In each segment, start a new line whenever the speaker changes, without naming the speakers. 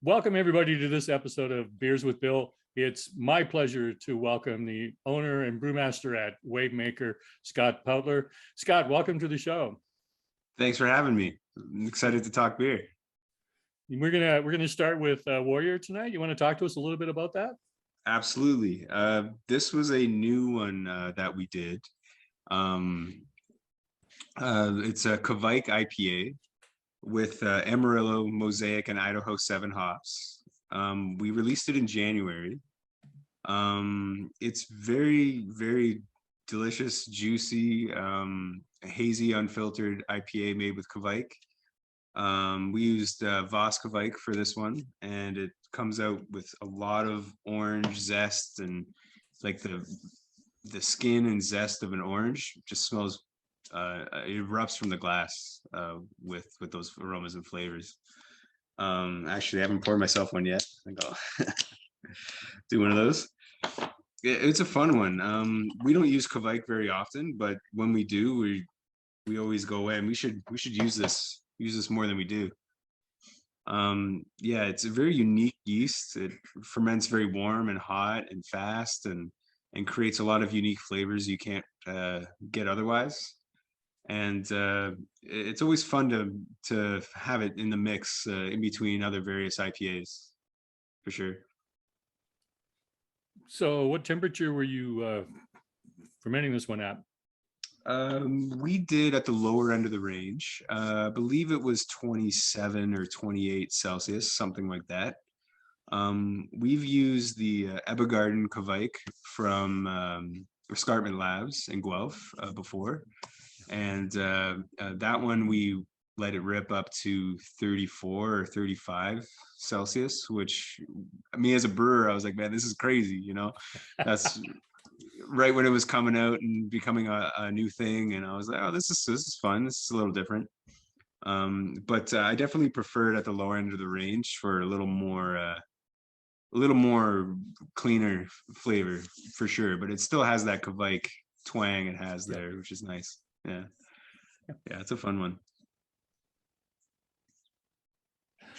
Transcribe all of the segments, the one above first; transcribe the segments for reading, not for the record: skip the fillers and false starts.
Welcome everybody to this episode of Beers with Bill. It's my pleasure to welcome the owner and brewmaster at Wavemaker, Scott Pautler. Scott, welcome to the show.
Thanks for having me. I'm excited to talk beer.
We're gonna start with Warrior tonight. You want to talk to us a little bit about that?
Absolutely. This was a new one that we did. It's a Kvike IPA with Amarillo, Mosaic, and Idaho 7 hops. We released it in January. It's very, very delicious, juicy, hazy, unfiltered IPA made with Kvike. We used Voss Kvike for this one, and it comes out with a lot of orange zest, and like the skin and zest of an orange just smells. It erupts from the glass with those aromas and flavors. Actually, I haven't poured myself one yet. I think I'll do one of those. It's a fun one. We don't use Kvike very often, but when we do, we always go away, and we should use this more than we do. Yeah, it's a very unique yeast. It ferments very warm and hot and fast, and creates a lot of unique flavors you can't get otherwise. And it's always fun to have it in the mix in between other various IPAs, for sure.
So what temperature were you fermenting this one at?
We did at the lower end of the range. I believe it was 27 or 28 Celsius, something like that. We've used the Ebergarden Kvike from Escarpment Labs in Guelph before. And that one we let it rip up to 34 or 35 Celsius, which me as a brewer, I was like, man, this is crazy, you know. That's right when it was coming out and becoming a new thing, and I was like, oh, this is fun. This is a little different. But I definitely prefer it at the lower end of the range for a little more cleaner flavor, for sure. But it still has that Kvike twang it has there, which is nice. Yeah, it's a fun one.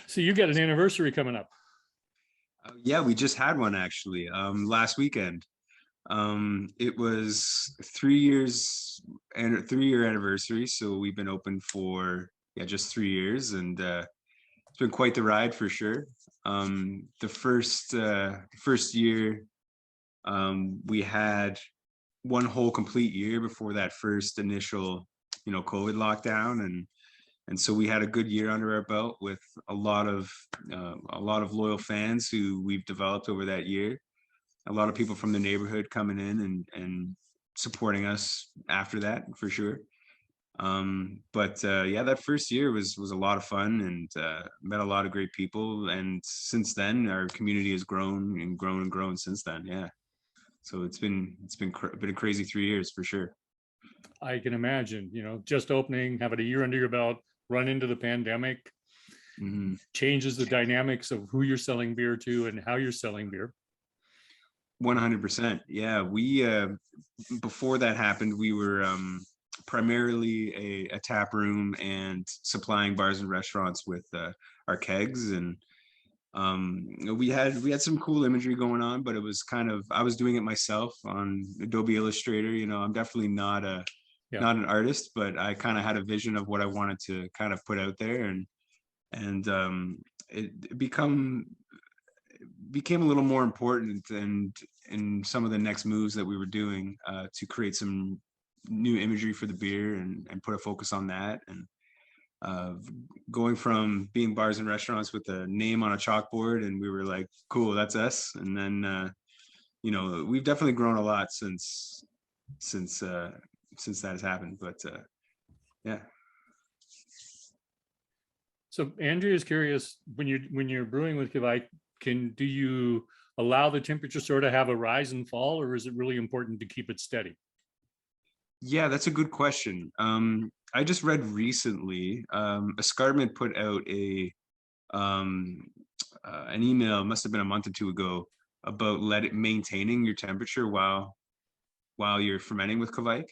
So you got an anniversary coming up.
Yeah, we just had one actually last weekend. It was 3 years and 3-year anniversary, so we've been open for just 3 years, and it's been quite the ride for sure. The first year we had one whole complete year before that first initial COVID lockdown, and so we had a good year under our belt with a lot of loyal fans who we've developed over that year. A lot of people from the neighborhood coming in and supporting us after that, for sure. But that first year was a lot of fun, and met a lot of great people, and since then our community has grown and grown and grown since then. Yeah, so it's been a crazy 3 years for sure.
I can imagine, just opening, having a year under your belt, run into the pandemic, changes the dynamics of who you're selling beer to and how you're selling beer.
100%. Yeah, we before that happened, we were primarily a tap room and supplying bars and restaurants with our kegs, and we had some cool imagery going on, but it was kind of, I was doing it myself on Adobe Illustrator. I'm definitely not an artist, but I kind of had a vision of what I wanted to kind of put out there, and it became a little more important and in some of the next moves that we were doing to create some new imagery for the beer and put a focus on that, and going from being bars and restaurants with a name on a chalkboard, and we were like, cool, that's us. And then we've definitely grown a lot since that has happened. But yeah.
So Andrea is curious, when you're brewing with Kvike, do you allow the temperature sort of have a rise and fall, or is it really important to keep it steady?
Yeah, that's a good question. I just read recently, Escarpment put out an email, must have been a month or two ago, about maintaining your temperature while you're fermenting with Kvike.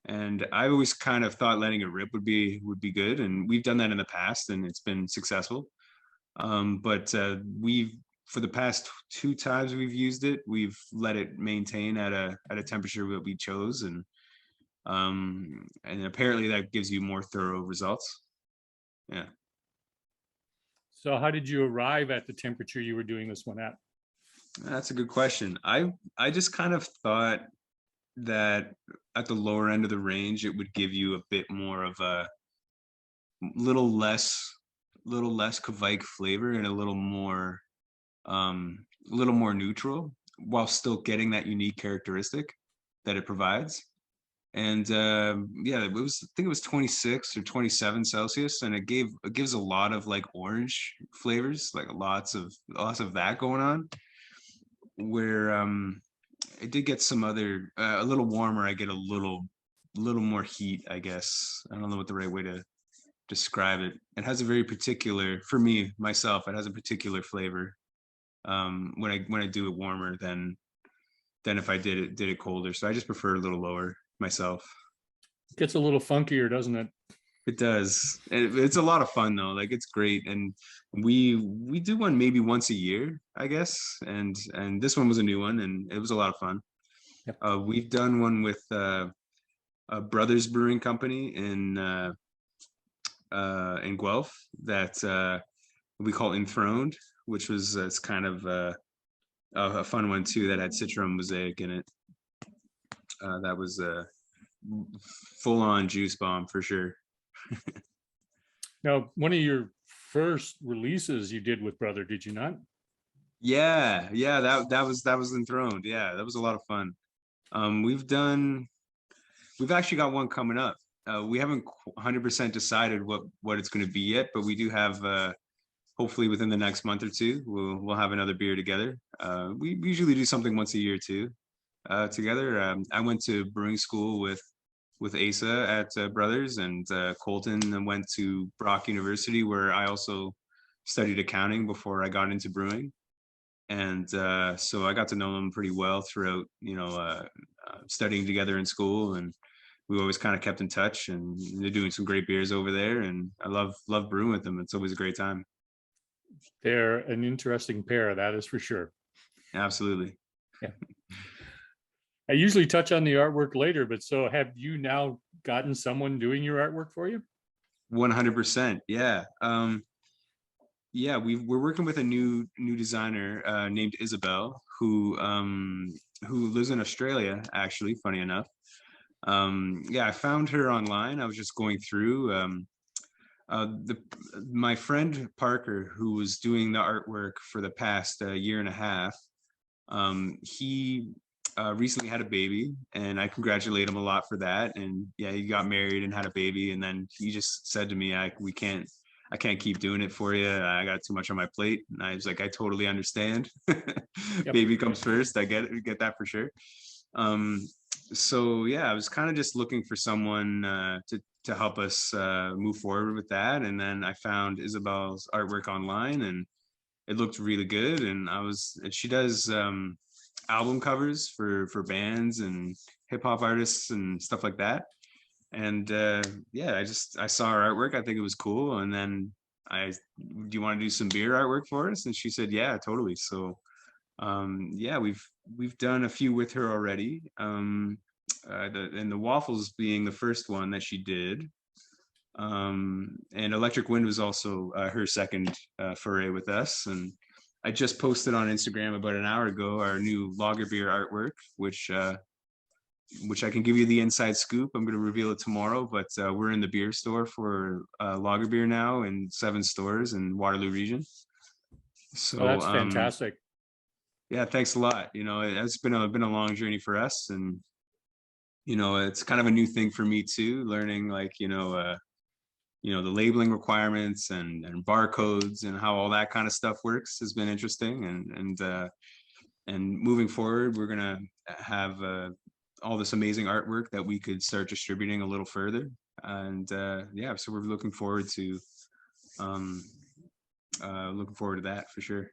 And I always kind of thought letting it rip would be good, and we've done that in the past, and it's been successful. But we've for the past two times we've used it, we've let it maintain at a temperature that we chose, and apparently that gives you more thorough results. Yeah.
So how did you arrive at the temperature you were doing this one at?
That's a good question. I just kind of thought that at the lower end of the range, it would give you a bit more of a little less, Kvike flavor and a little more neutral, while still getting that unique characteristic that it provides. And yeah, I think it was 26 or 27 Celsius, and it gives a lot of like orange flavors, like lots of that going on. Where it did get some other a little warmer. I get a little more heat, I guess. I don't know what the right way to describe it. It has a very particular, for me myself, it has a particular flavor when I do it warmer than if I did it colder. So I just prefer a little lower myself.
Gets a little funkier, doesn't it?
It does. It's a lot of fun though. Like it's great, and we do one maybe once a year, I guess. And this one was a new one, and it was a lot of fun.
Yep.
We've done one with a Brothers Brewing Company in Guelph that we call Enthroned, which was it's kind of a fun one too that had citron mosaic in it. That was a full on juice bomb for sure.
Now, one of your first releases you did with Brother, did you not?
Yeah, that was Enthroned. Yeah, that was a lot of fun. We've actually got one coming up. We haven't 100% decided what it's going to be yet, but we do have hopefully within the next month or two we'll have another beer together. We usually do something once a year too together. I went to brewing school with Asa at Brothers, and Colton went to Brock University, where I also studied accounting before I got into brewing. And so I got to know them pretty well throughout, studying together in school, and we always kind of kept in touch. And they're doing some great beers over there, and I love brewing with them. It's always a great time.
They're an interesting pair, that is for sure.
Absolutely.
Yeah. I usually touch on the artwork later, but so have you now gotten someone doing your artwork for you?
100%. Yeah. Yeah, we're working with a new designer named Isabel, who lives in Australia, actually, funny enough. Yeah, I found her online. I was just going through my friend Parker, who was doing the artwork for the past year and a half. He recently had a baby, and I congratulate him a lot for that. And yeah, he got married and had a baby, and then he just said to me, I can't keep doing it for you. I got too much on my plate. And I was like, I totally understand.
Yep.
Baby comes first. I get that for sure. So yeah, I was kind of just looking for someone to help us move forward with that. And then I found Isabel's artwork online, and it looked really good. And she does album covers for bands and hip hop artists and stuff like that. And yeah, I saw her artwork. I think it was cool. And then do you want to do some beer artwork for us? And she said, yeah, totally. So yeah, we've done a few with her already. And the Waffles being the first one that she did. And Electric Wind was also her second foray with us. And I just posted on Instagram about an hour ago our new lager beer artwork, which I can give you the inside scoop. I'm going to reveal it tomorrow, but we're in the beer store for lager beer now in 7 stores in Waterloo region. So
that's fantastic.
Yeah, thanks a lot. It's been a long journey for us, and it's kind of a new thing for me too, learning like the labeling requirements and barcodes and how all that kind of stuff works has been interesting. And moving forward, we're gonna have all this amazing artwork that we could start distributing a little further. And yeah, so we're looking forward to that for sure.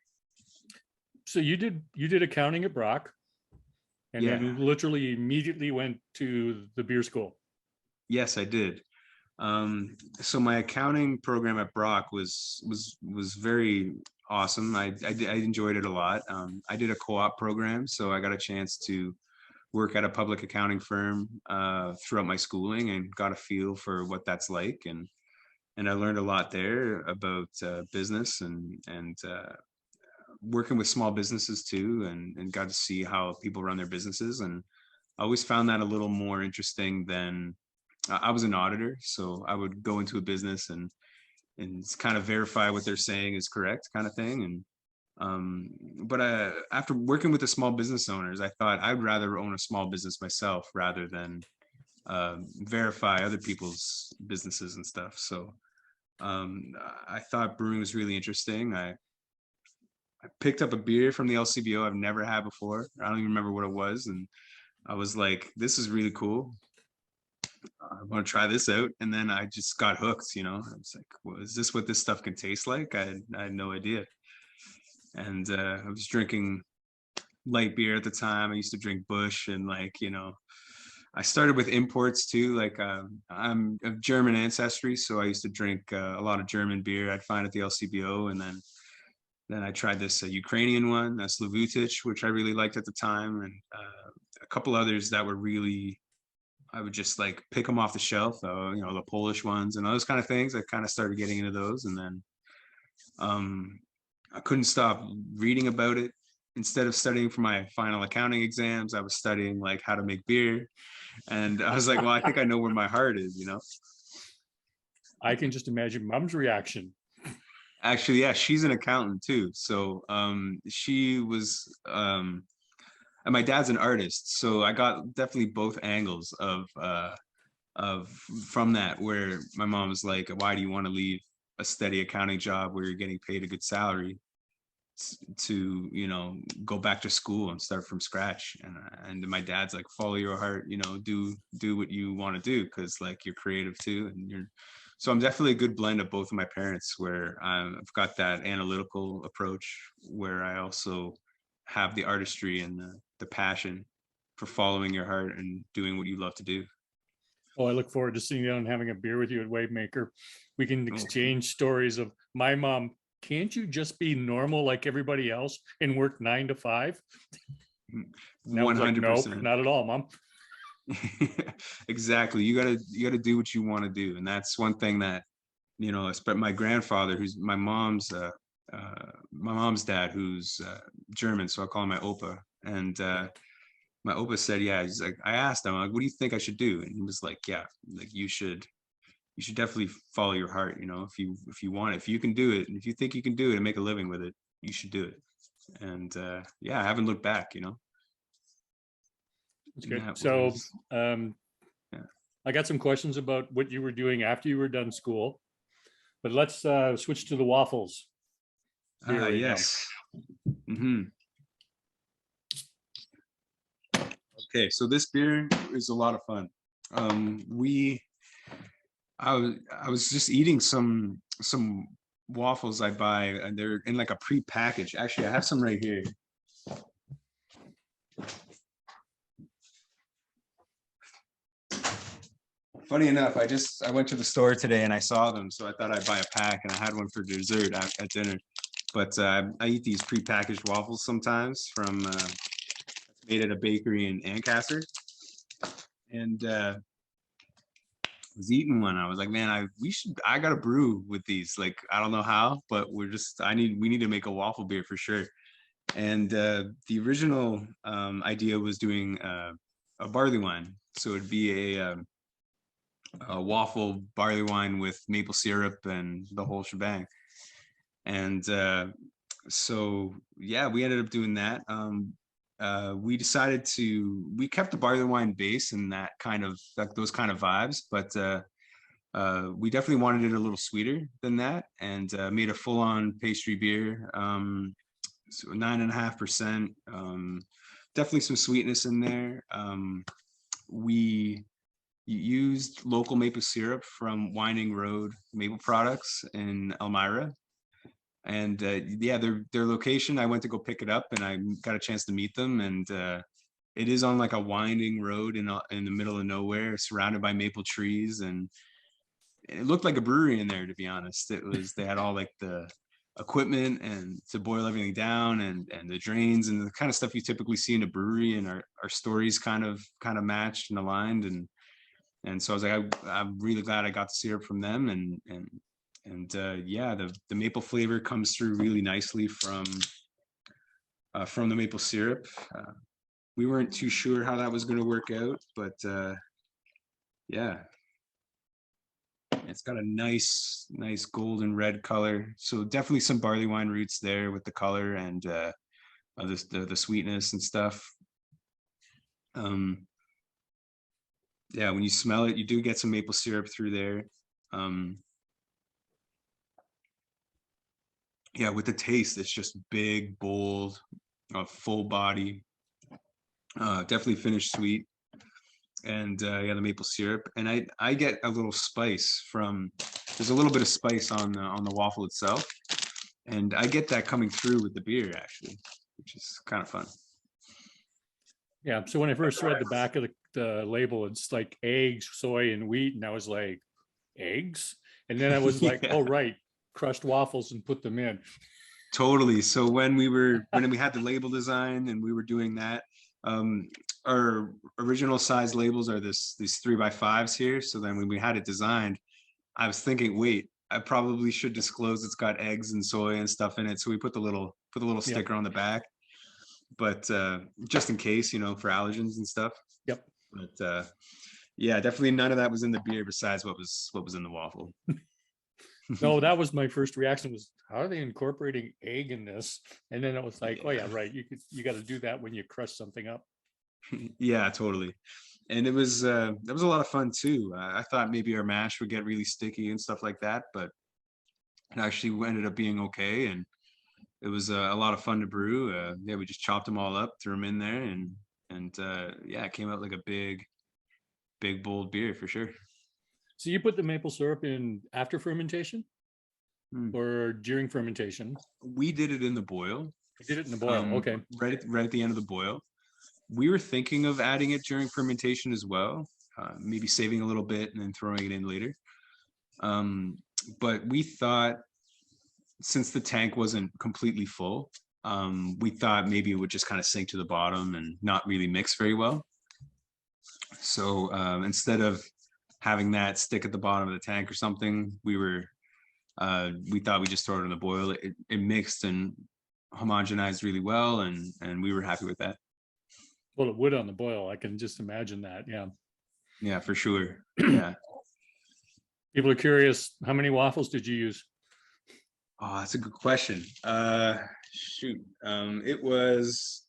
So you did accounting at Brock, and
Yeah.
then literally immediately went to the beer school.
Yes, I did. So my accounting program at Brock was very awesome. I enjoyed it a lot. I did a co-op program, so I got a chance to work at a public accounting firm throughout my schooling and got a feel for what that's like. And I learned a lot there about business and working with small businesses too, and got to see how people run their businesses. And I always found that a little more interesting than I was an auditor, so I would go into a business and kind of verify what they're saying is correct, kind of thing. And but after working with the small business owners, I thought I'd rather own a small business myself rather than verify other people's businesses and stuff. So I thought brewing was really interesting. I picked up a beer from the LCBO I've never had before. I don't even remember what it was, and I was like, "This is really cool. I want to try this out." And then I just got hooked. I was like, well, is this what this stuff can taste like? I had no idea. And I was drinking light beer at the time. I used to drink Bush, and I started with imports too. Like I'm of German ancestry, so I used to drink a lot of German beer I'd find at the LCBO, and then I tried this Ukrainian one, Slavutic, which I really liked at the time, and a couple others that were really, I would just like pick them off the shelf, the Polish ones and those kind of things. I kind of started getting into those, and then I couldn't stop reading about it. Instead of studying for my final accounting exams, I was studying like how to make beer. And I was like, well, I think I know where my heart is.
I can just imagine Mom's reaction.
Actually, yeah, she's an accountant too. So she was, and my dad's an artist. So I got definitely both angles of from that, where my mom was like, why do you want to leave a steady accounting job where you're getting paid a good salary to go back to school and start from scratch? And my dad's like, follow your heart, do what you want to do, because like you're creative too, and so I'm definitely a good blend of both of my parents, where I've got that analytical approach where I also have the artistry and the passion for following your heart and doing what you love to do.
Oh, I look forward to sitting down and having a beer with you at Wavemaker. We can exchange stories of my mom. Can't you just be normal like everybody else and work 9 to 5?
100%.
Like, nope, not at all, Mom.
Exactly. You gotta do what you want to do, and that's one thing that my grandfather, who's my mom's dad, who's German, so I call him my opa. And my opa said, yeah, he's like, I asked him, like, what do you think I should do? And he was like, yeah, like you should definitely follow your heart. If you want it, if you can do it, and if you think you can do it and make a living with it, you should do it. And yeah, I haven't looked back.
That's good. So I got some questions about what you were doing after you were done school, but let's switch to the Waffles.
Yes. Mm-hmm. Okay, so this beer is a lot of fun. I was just eating some waffles I buy, and they're in like a pre-package. Actually, I have some right here. Funny enough, I went to the store today and I saw them, so I thought I'd buy a pack, and I had one for dessert at dinner. But I eat these pre-packaged waffles sometimes from made at a bakery in Ancaster, and was eating one. I was like, man, I gotta brew with these. Like, I don't know how, but we need to make a waffle beer for sure. And the original idea was doing a barley wine, so it'd be a waffle barley wine with maple syrup and the whole shebang. And so yeah, we ended up doing that. We kept the barley wine base and that kind of those kind of vibes, but we definitely wanted it a little sweeter than that, and made a full-on pastry beer, so 9.5%. Definitely some sweetness in there. We used local maple syrup from Winding Road Maple Products in Elmira. And yeah, their location, I went to go pick it up, and I got a chance to meet them. And it is on like a winding road in the middle of nowhere, surrounded by maple trees. And it looked like a brewery in there, to be honest. They had all like the equipment and to boil everything down, and the drains and the kind of stuff you typically see in a brewery, and our stories kind of matched and aligned. And so I was like, I'm really glad I got the syrup from them. And yeah, the maple flavor comes through really nicely from the maple syrup. We weren't too sure how that was going to work out, but yeah, it's got a nice golden red color. So definitely some barley wine roots there with the color and the sweetness and stuff. Yeah, when you smell it, you do get some maple syrup through there. Yeah, with the taste, it's just big, bold, full body. Definitely finished sweet. And yeah, the maple syrup, and I get a little spice from. There's a little bit of spice on the waffle itself, and I get that coming through with the beer actually, which is kind of fun.
Yeah. So when I first read the back of the label, it's like eggs, soy, and wheat, and I was like, eggs, and then I was like,
Yeah.
oh right, crushed waffles and put them in.
Totally. So when we had the label design and we were doing that, our original size labels are these 3x5s here. So then when we had it designed, I was thinking, wait, I probably should disclose it's got eggs and soy and stuff in it. So we put the little sticker on the back, but just in case, for allergens and stuff.
Yep.
But yeah, definitely none of that was in the beer besides what was in the waffle.
No, that was my first reaction was, how are they incorporating egg in this? And then it was like, oh yeah, right. You got to do that when you crush something up.
Yeah, totally. And that was a lot of fun too. I thought maybe our mash would get really sticky and stuff like that, but it actually ended up being okay. And it was a lot of fun to brew. Yeah, we just chopped them all up, threw them in there, and yeah, it came out like a big bold beer for sure.
So you put the maple syrup in after fermentation or during fermentation?
We did it in the boil.
You did it in the boil. Okay.
Right at the end of the boil. We were thinking of adding it during fermentation as well, maybe saving a little bit and then throwing it in later. But we thought, since the tank wasn't completely full, we thought maybe it would just kind of sink to the bottom and not really mix very well. So instead of having that stick at the bottom of the tank or something, we thought we'd just throw it in the boil. It mixed and homogenized really well, and we were happy with that.
Well, it would on the boil. I can just imagine that. Yeah.
Yeah, for sure. Yeah.
People are curious, how many waffles did you use?
Oh, that's a good question. Shoot. It was,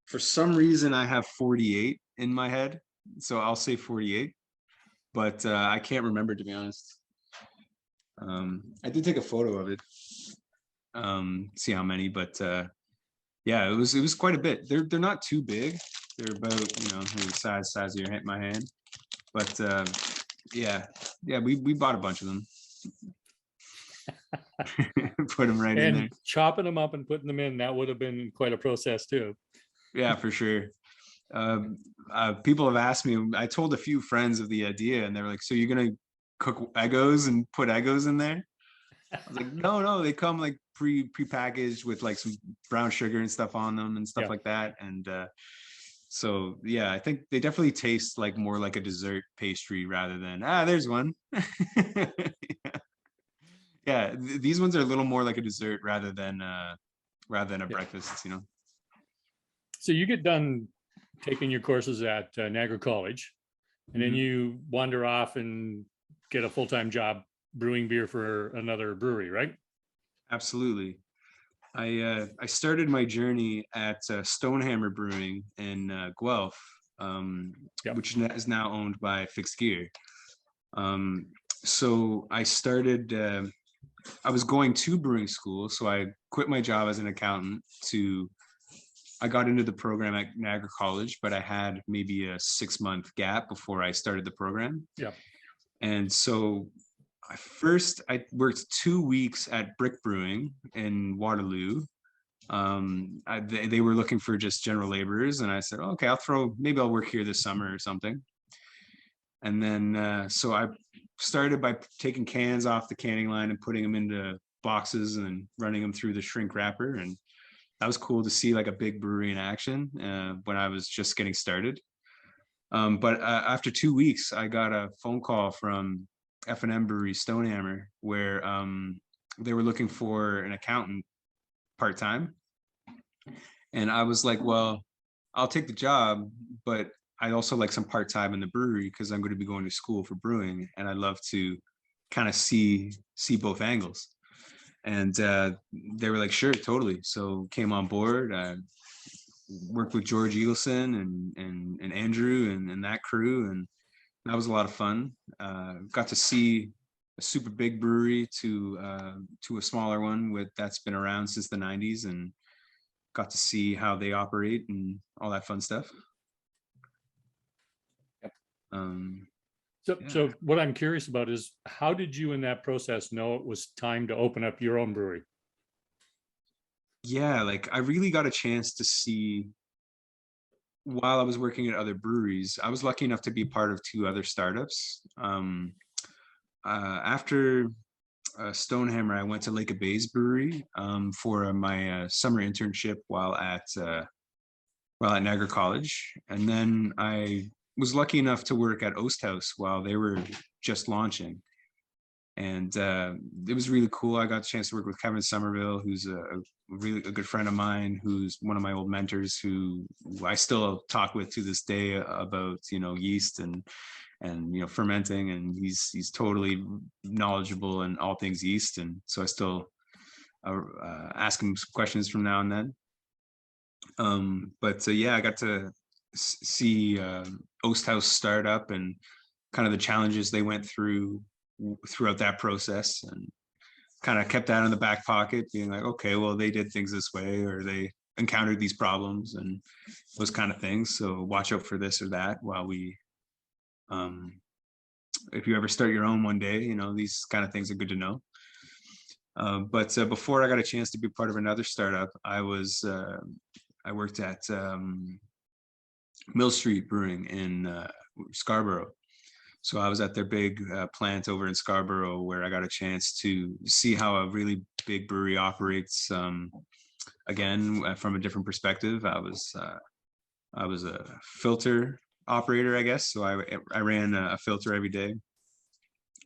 for some reason, I have 48 in my head, so I'll say 48, but I can't remember, to be honest. I did take a photo of it, see how many, but yeah, it was quite a bit. They're not too big. They're about, maybe size of my hand, but yeah, we bought a bunch of them. Put them right in there.
Chopping them up and putting them in, that would have been quite a process too.
Yeah, for sure. People have asked me, I told a few friends of the idea, and they were like, so you're gonna cook Eggos and put Eggos in there? I was like, no, they come like pre-packaged with like some brown sugar and stuff on them and stuff like that. And so yeah, I think they definitely taste like more like a dessert pastry rather than there's one. Yeah, these ones are a little more like a dessert rather than a breakfast,
So you get done taking your courses at Niagara College, and then you wander off and get a full-time job brewing beer for another brewery, right?
Absolutely. I started my journey at Stonehammer Brewing in Guelph, which is now owned by Fixed Gear. So I started. I was going to brewing school, so I quit my job as an accountant I got into the program at Niagara College, but I had maybe a 6-month gap before I started the program.
Yeah.
And so I worked 2 weeks at Brick Brewing in Waterloo. They were looking for just general laborers, and I said, okay, maybe I'll work here this summer or something. And then so I started by taking cans off the canning line and putting them into boxes and running them through the shrink wrapper. And that was cool to see like a big brewery in action when I was just getting started. But after 2 weeks, I got a phone call from F&M Brewery Stonehammer where they were looking for an accountant part-time. And I was like, well, I'll take the job, but I also like some part-time in the brewery because I'm going to be going to school for brewing, and I'd love to kind of see both angles. And they were like, sure, totally. So came on board, worked with George Eagleson and Andrew and that crew, and that was a lot of fun. Got to see a super big brewery to a smaller one that's been around since the 90s, and got to see how they operate and all that fun stuff.
Yep.
Yeah.
So what I'm curious about is, how did you in that process know it was time to open up your own brewery?
Yeah, like I really got a chance to see while I was working at other breweries. I was lucky enough to be part of 2 other startups. After Stonehammer, I went to Lake of Bays Brewery for my summer internship while at Niagara College, and then I was lucky enough to work at Osthouse while they were just launching, and it was really cool. I got a chance to work with Kevin Somerville, who's a good friend of mine, who's one of my old mentors, who I still talk with to this day about yeast and fermenting, and he's totally knowledgeable in all things yeast, and so I still ask him some questions from now and then. But yeah, I got to see Osthouse start up and kind of the challenges they went through throughout that process, and kind of kept that in the back pocket, being like, okay, well, they did things this way, or they encountered these problems and those kind of things, so watch out for this or that while we if you ever start your own one day, these kind of things are good to know. But before I got a chance to be part of another startup, I worked at Mill Street Brewing in Scarborough. So I was at their big plant over in Scarborough, where I got a chance to see how a really big brewery operates. Again, from a different perspective. I was a filter operator, I guess. So I ran a filter every day.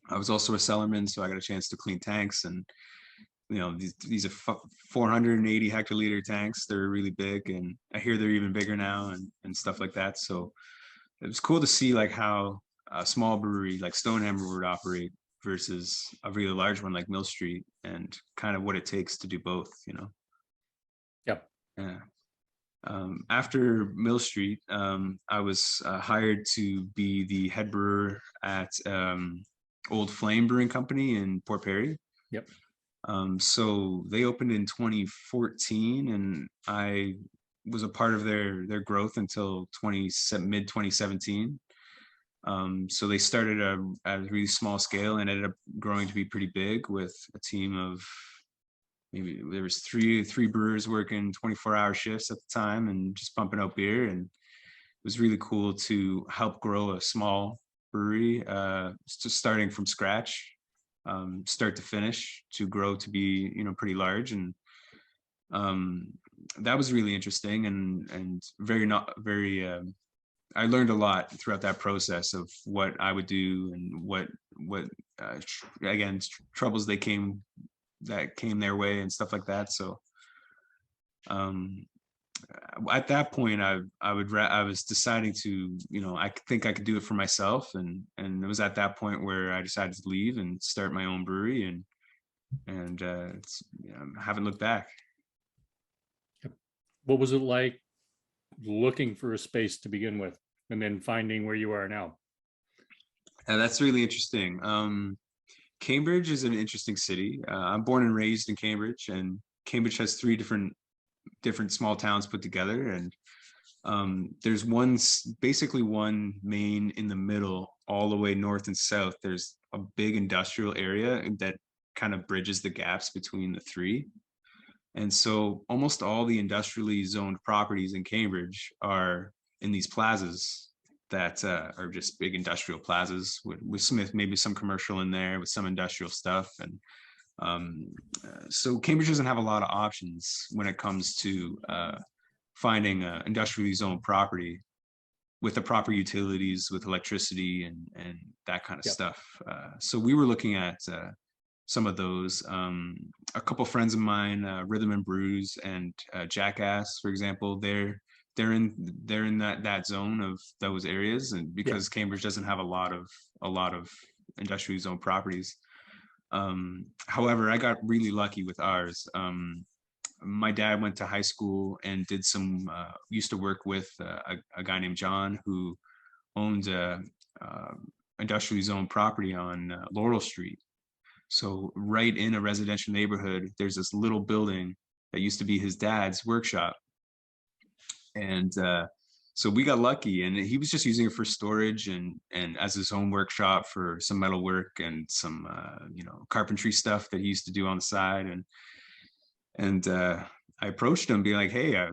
I was also a cellarman, so I got a chance to clean tanks, and these are 480 hectoliter tanks. They're really big, and I hear they're even bigger now, and stuff like that. So it was cool to see like how a small brewery like Stonehammer would operate versus a really large one like Mill Street, and kind of what it takes to do both.
Yep.
Yeah. After Mill Street, I was hired to be the head brewer at Old Flame Brewing Company in Port Perry.
Yep.
So they opened in 2014, and I was a part of their growth until mid 2017. So they started at a really small scale and ended up growing to be pretty big, with a team of maybe there was three brewers working 24-hour shifts at the time and just pumping out beer. And it was really cool to help grow a small brewery, just starting from scratch, start to finish, to grow to be pretty large. And that was really interesting and very I learned a lot throughout that process of what I would do and what again, troubles that came their way and stuff like that. So at that point, I was deciding to, I think I could do it for myself, and it was at that point where I decided to leave and start my own brewery, and I haven't looked back.
What was it like looking for a space to begin with, and then finding where you are now?
That's really interesting. Cambridge is an interesting city. I'm born and raised in Cambridge, and Cambridge has 3 different small towns put together, and there's basically one main in the middle, all the way north and south. There's a big industrial area that kind of bridges the gaps between the 3. And so almost all the industrially zoned properties in Cambridge are in these plazas that are just big industrial plazas with Smith, maybe some commercial in there with some industrial stuff. And so Cambridge doesn't have a lot of options when it comes to finding industrially zoned property with the proper utilities, with electricity and that kind of stuff. So we were looking at some of those. A couple friends of mine, Rhythm and Brews and Jackass, for example, they're in that zone of those areas, and because Cambridge doesn't have a lot of industrially zoned properties. However, I got really lucky with ours. My dad went to high school and did some used to work with a guy named John who owned industrially zoned property on Laurel Street. So right in a residential neighborhood, there's this little building that used to be his dad's workshop. And so we got lucky, and he was just using it for storage and as his own workshop for some metal work and some carpentry stuff that he used to do on the side. And I approached him being like, hey, I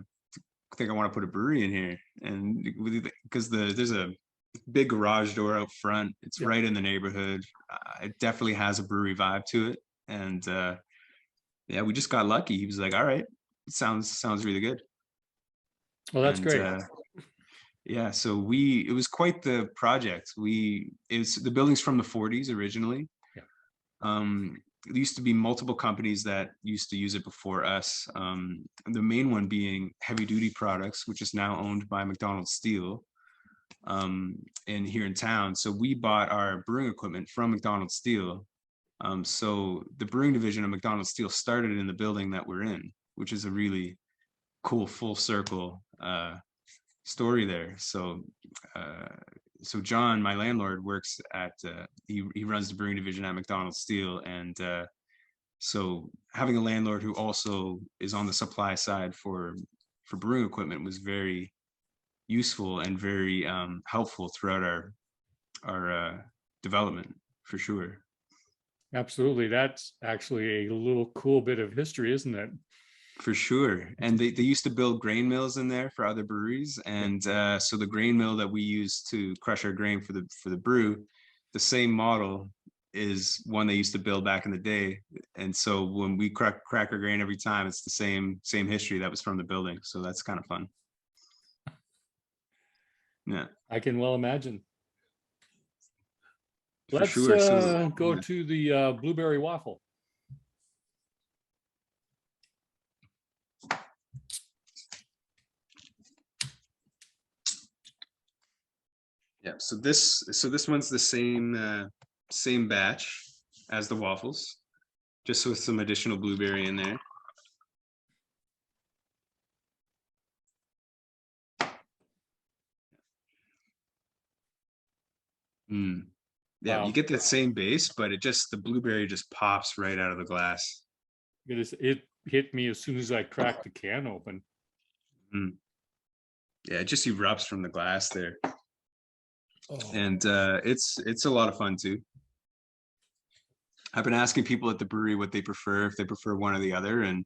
think I want to put a brewery in here. And because there's a big garage door out front, it's right in the neighborhood. It definitely has a brewery vibe to it. And we just got lucky. He was like, all right, it sounds really good.
Well, that's great.
So it was quite the project. The building's from the 40s originally. There used to be multiple companies that used to use it before us. The main one being Heavy Duty Products, which is now owned by McDonald Steel here in town. So we bought our brewing equipment from McDonald Steel. So the brewing division of McDonald Steel started in the building that we're in, which is a really cool full circle story there. So John, my landlord, works at he runs the brewing division at McDonald Steel, and so having a landlord who also is on the supply side for brewing equipment was very useful and very helpful throughout our development, for sure.
Absolutely. That's actually a little cool bit of history, isn't it?
For sure. And they used to build grain mills in there for other breweries. And so the grain mill that we use to crush our grain for the brew, the same model is one they used to build back in the day. And so when we crack our grain every time, it's the same history that was from the building. So that's kind of fun. Yeah.
I can well imagine.
For
Let's
sure.
go to the blueberry waffle.
Yeah, so this one's the same batch as the waffles, just with some additional blueberry in there. Yeah, wow. You get that same base, but the blueberry just pops right out of the glass.
It hit me as soon as I cracked the can open.
Yeah, it just erupts from the glass there. And it's a lot of fun too. I've been asking people at the brewery what they prefer, if they prefer one or the other. And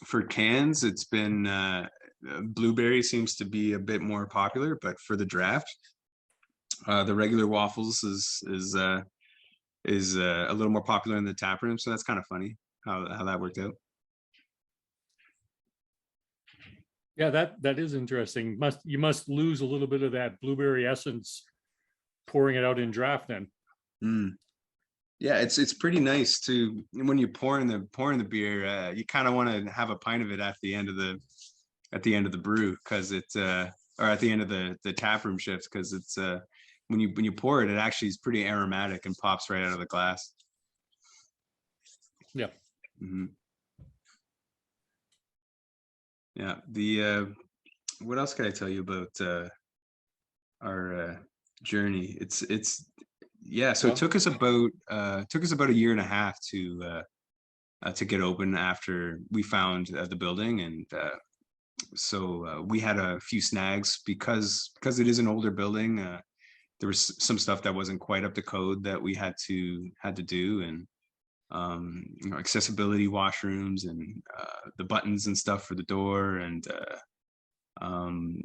for cans, it's been blueberry seems to be a bit more popular, but for the draft, the regular waffles is a little more popular in the tap room. So that's kind of funny how that worked out.
Yeah, that is interesting. You must lose a little bit of that blueberry essence pouring it out in draft then.
Yeah, it's pretty nice to, when you're pouring the beer, you kind of want to have a pint of it at the end of the brew, because it's or at the end of the tap room shift, because it's when you pour it, it actually is pretty aromatic and pops right out of the glass.
Yeah.
Yeah, what else can I tell you about our journey? It's so it took us about a year and a half to get open after we found the building, and so we had a few snags because it is an older building. There was some stuff that wasn't quite up to code that we had to do, and accessibility washrooms and the buttons and stuff for the door, and And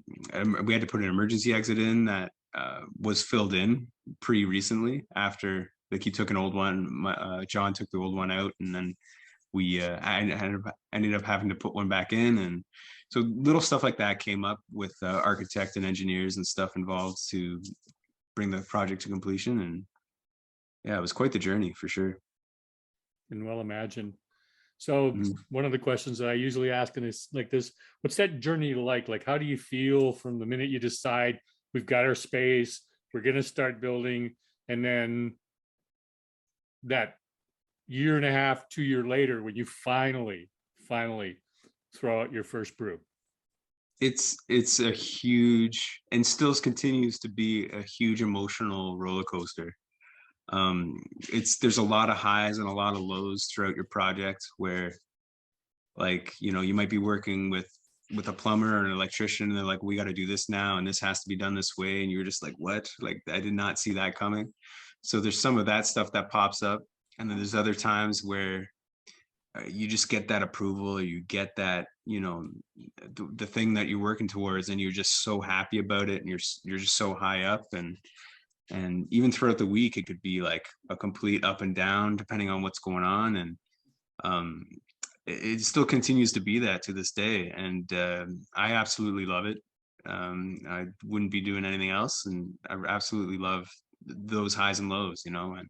we had to put an emergency exit in that was filled in pretty recently after, like, he took an old one. John took the old one out, and then I ended up having to put one back in. And so little stuff like that came up with architect and engineers and stuff involved to bring the project to completion. And yeah, it was quite the journey for sure.
Can well imagine. So one of the questions that I usually ask in this like this, what's that journey like? Like, how do you feel from the minute you decide we've got our space, we're going to start building, and then that year and a half, 2 year later, when you finally throw out your first brew?
It's a huge, and still continues to be a huge emotional roller coaster. There's a lot of highs and a lot of lows throughout your project where, like, you might be working with a plumber or an electrician, and they're like, we got to do this now and this has to be done this way, and you're just like, what? Like, I did not see that coming. So there's some of that stuff that pops up, and then there's other times where you just get that approval, or you get that, the thing that you're working towards, and you're just so happy about it, and you're just so high up. And even throughout the week, it could be like a complete up and down depending on what's going on. And it still continues to be that to this day. And I absolutely love it. I wouldn't be doing anything else. And I absolutely love those highs and lows, and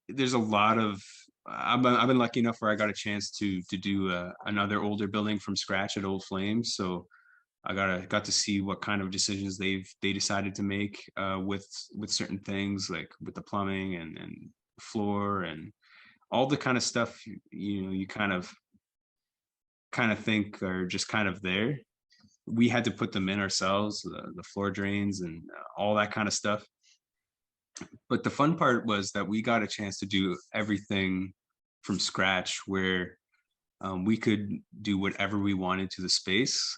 there's a lot of, I've been lucky enough where I got a chance to do another older building from scratch at Old Flame. So I got to see what kind of decisions they decided to make with certain things, like with the plumbing and floor and all the kind of stuff you kind of think are just kind of there. We had to put them in ourselves, the floor drains and all that kind of stuff. But the fun part was that we got a chance to do everything from scratch, where we could do whatever we wanted to the space.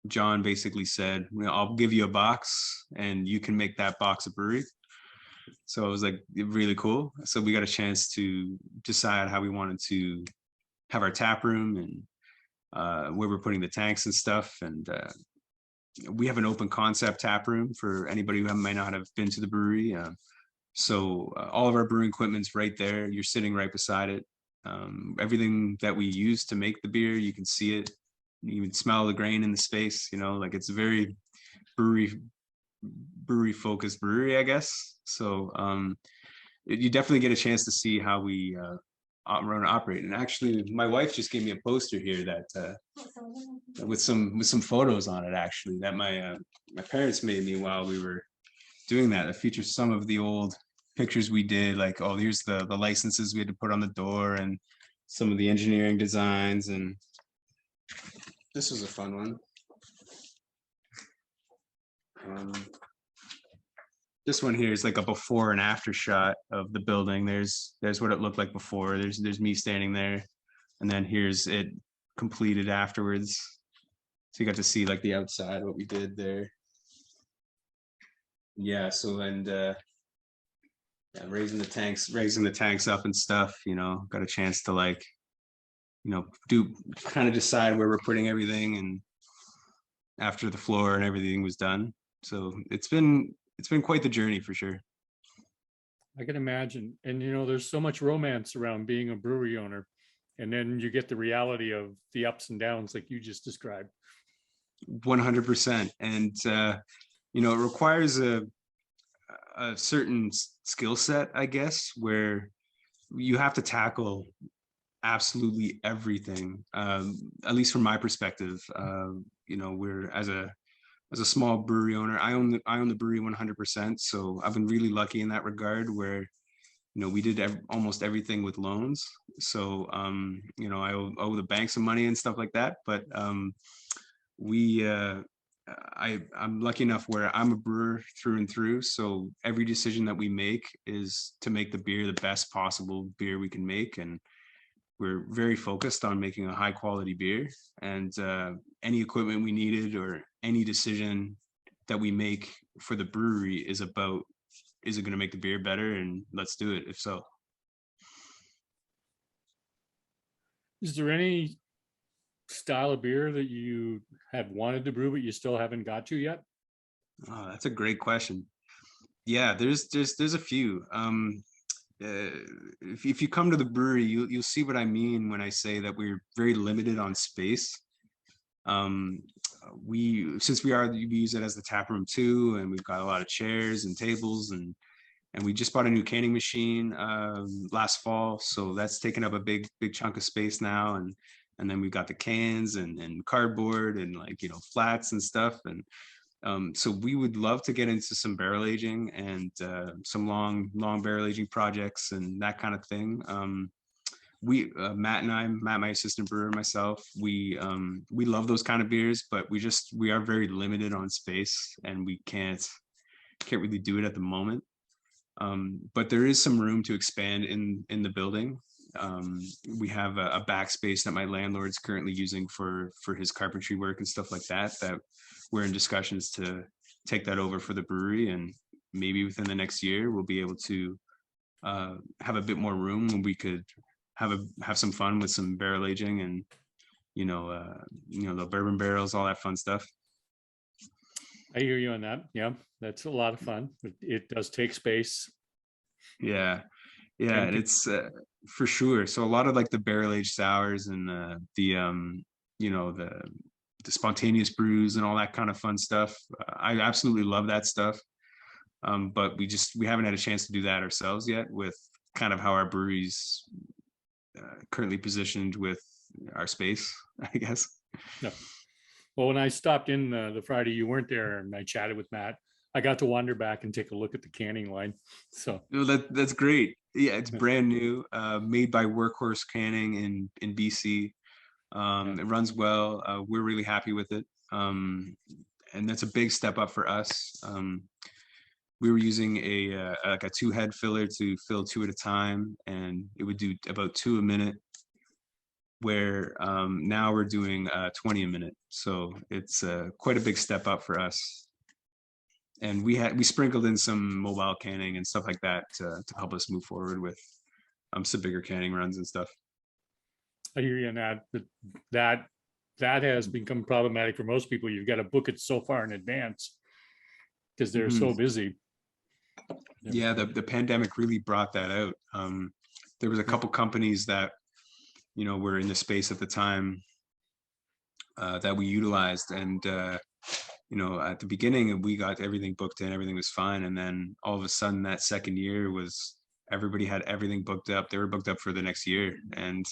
John basically said, I'll give you a box and you can make that box a brewery. So it was like really cool. So we got a chance to decide how we wanted to have our tap room and where we're putting the tanks and stuff. And we have an open concept tap room for anybody who might not have been to the brewery. So all of our brewing equipment's right there. You're sitting right beside it. Everything that we use to make the beer, you can see it. You can smell the grain in the space. Like, it's a very brewery focused brewery, I guess. So you definitely get a chance to see how we run and operate. And actually, my wife just gave me a poster here that with some photos on it, actually, that my parents made me while we were doing that. It features some of the old pictures we did, like, oh, here's the licenses we had to put on the door and some of the engineering designs. And this was a fun one. This one here is like a before and after shot of the building. There's what it looked like before. There's me standing there, and then here's it completed afterwards. So you got to see like the outside, what we did there. Yeah. So, and yeah, raising the tanks up and stuff. Got a chance to, like, do kind of decide where we're putting everything, and after the floor and everything was done. So it's been quite the journey for sure.
I can imagine. And there's so much romance around being a brewery owner, and then you get the reality of the ups and downs like you just described.
100%. And it requires a certain skill set, I guess, where you have to tackle absolutely everything. At least from my perspective, we're as a small brewery owner, I own the brewery 100%. So I've been really lucky in that regard, where we did almost everything with loans. So I owe the bank some money and stuff like that. But I'm lucky enough where I'm a brewer through and through. So every decision that we make is to make the beer the best possible beer we can make. And we're very focused on making a high quality beer. And any equipment we needed or any decision that we make for the brewery is about, is it going to make the beer better? And let's do it if so.
Is there any style of beer that you have wanted to brew, but you still haven't got to yet?
Oh, that's a great question. Yeah, there's a few. If you come to the brewery, you'll see what I mean when I say that we're very limited on space. Um, we use it as the tap room too, and we've got a lot of chairs and tables, and we just bought a new canning machine last fall, so that's taken up a big chunk of space now. And then we've got the cans and cardboard and like flats and stuff. And so we would love to get into some barrel aging and some long barrel aging projects and that kind of thing. We Matt, my assistant brewer, myself, we love those kind of beers, but we are very limited on space, and we can't really do it at the moment. But there is some room to expand in the building. We have a backspace that my landlord's currently using for his carpentry work and stuff like that we're in discussions to take that over for the brewery, and maybe within the next year we'll be able to have a bit more room when we could have some fun with some barrel aging and the bourbon barrels, all that fun stuff.
I hear you on that. Yeah, that's a lot of fun. It does take space.
Yeah,
And
and it's for sure. So a lot of like the barrel aged sours and the spontaneous brews and all that kind of fun stuff. I absolutely love that stuff. But we haven't had a chance to do that ourselves yet, with kind of how our brewery's currently positioned with our space, I guess.
no. Well, when I stopped in the Friday you weren't there and I chatted with Matt, I got to wander back and take a look at the canning line. So
That's great. Yeah, it's brand new, made by Workhorse Canning in BC. It runs well. We're really happy with it. And that's a big step up for us. We were using like a 2-head filler to fill 2 at a time, and it would do about 2 a minute, where now we're doing 20 a minute. So it's quite a big step up for us. And we sprinkled in some mobile canning and stuff like that to help us move forward with some bigger canning runs and stuff.
I hear you on that. But that has become problematic for most people. You've got to book it so far in advance because they're so busy.
Yeah, the pandemic really brought that out. There was a couple companies that were in the space at the time that we utilized, and at the beginning we got everything booked in, everything was fine, and then all of a sudden that second year was everybody had everything booked up. They were booked up for the next year, and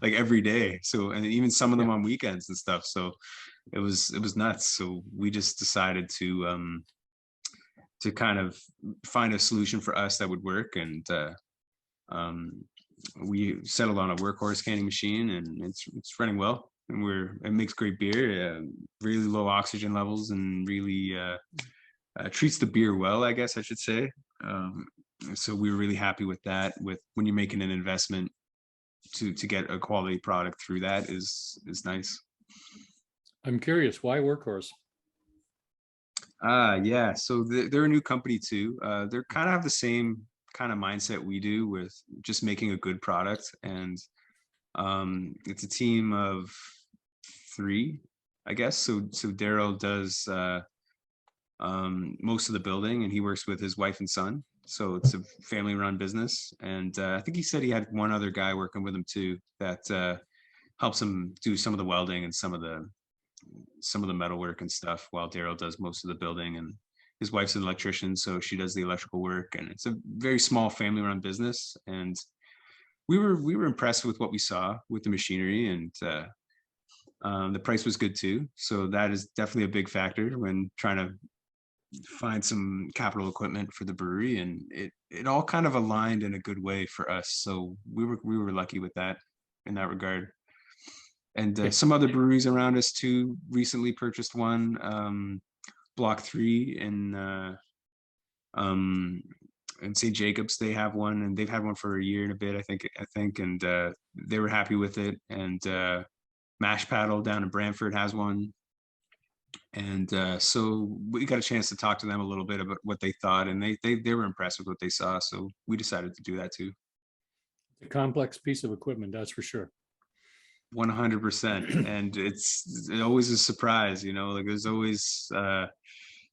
like every day. So, and even some of them on weekends and stuff. So it was nuts. So we just decided to kind of find a solution for us that would work, and we settled on a Workhorse canning machine, and it's running well, and it makes great beer, really low oxygen levels, and really treats the beer well, I guess I should say. So we were really happy with that. With when you're making an investment to get a quality product through that is nice.
I'm curious, why Workhorse?
Yeah, so they're a new company too. They're kind of have the same kind of mindset we do, with just making a good product. And it's a team of 3, I guess. So Daryl does most of the building, and he works with his wife and son. So it's a family run business. And I think he said he had one other guy working with him too, that helps him do some of the welding and some of the metalwork and stuff, while Daryl does most of the building. And his wife's an electrician, so she does the electrical work. And it's a very small family run business. And we were impressed with what we saw with the machinery, and the price was good too. So that is definitely a big factor when trying to find some capital equipment for the brewery. And it all kind of aligned in a good way for us. So we were lucky with that in that regard. And some other breweries around us too recently purchased one, Block 3 in St. Jacobs. They have one, and they've had one for a year and a bit, I think, and they were happy with it. And Mash Paddle down in Brantford has one. And so we got a chance to talk to them a little bit about what they thought, and they were impressed with what they saw. So we decided to do that too.
A complex piece of equipment, that's for sure.
100%. And it's always a surprise, you know, like there's always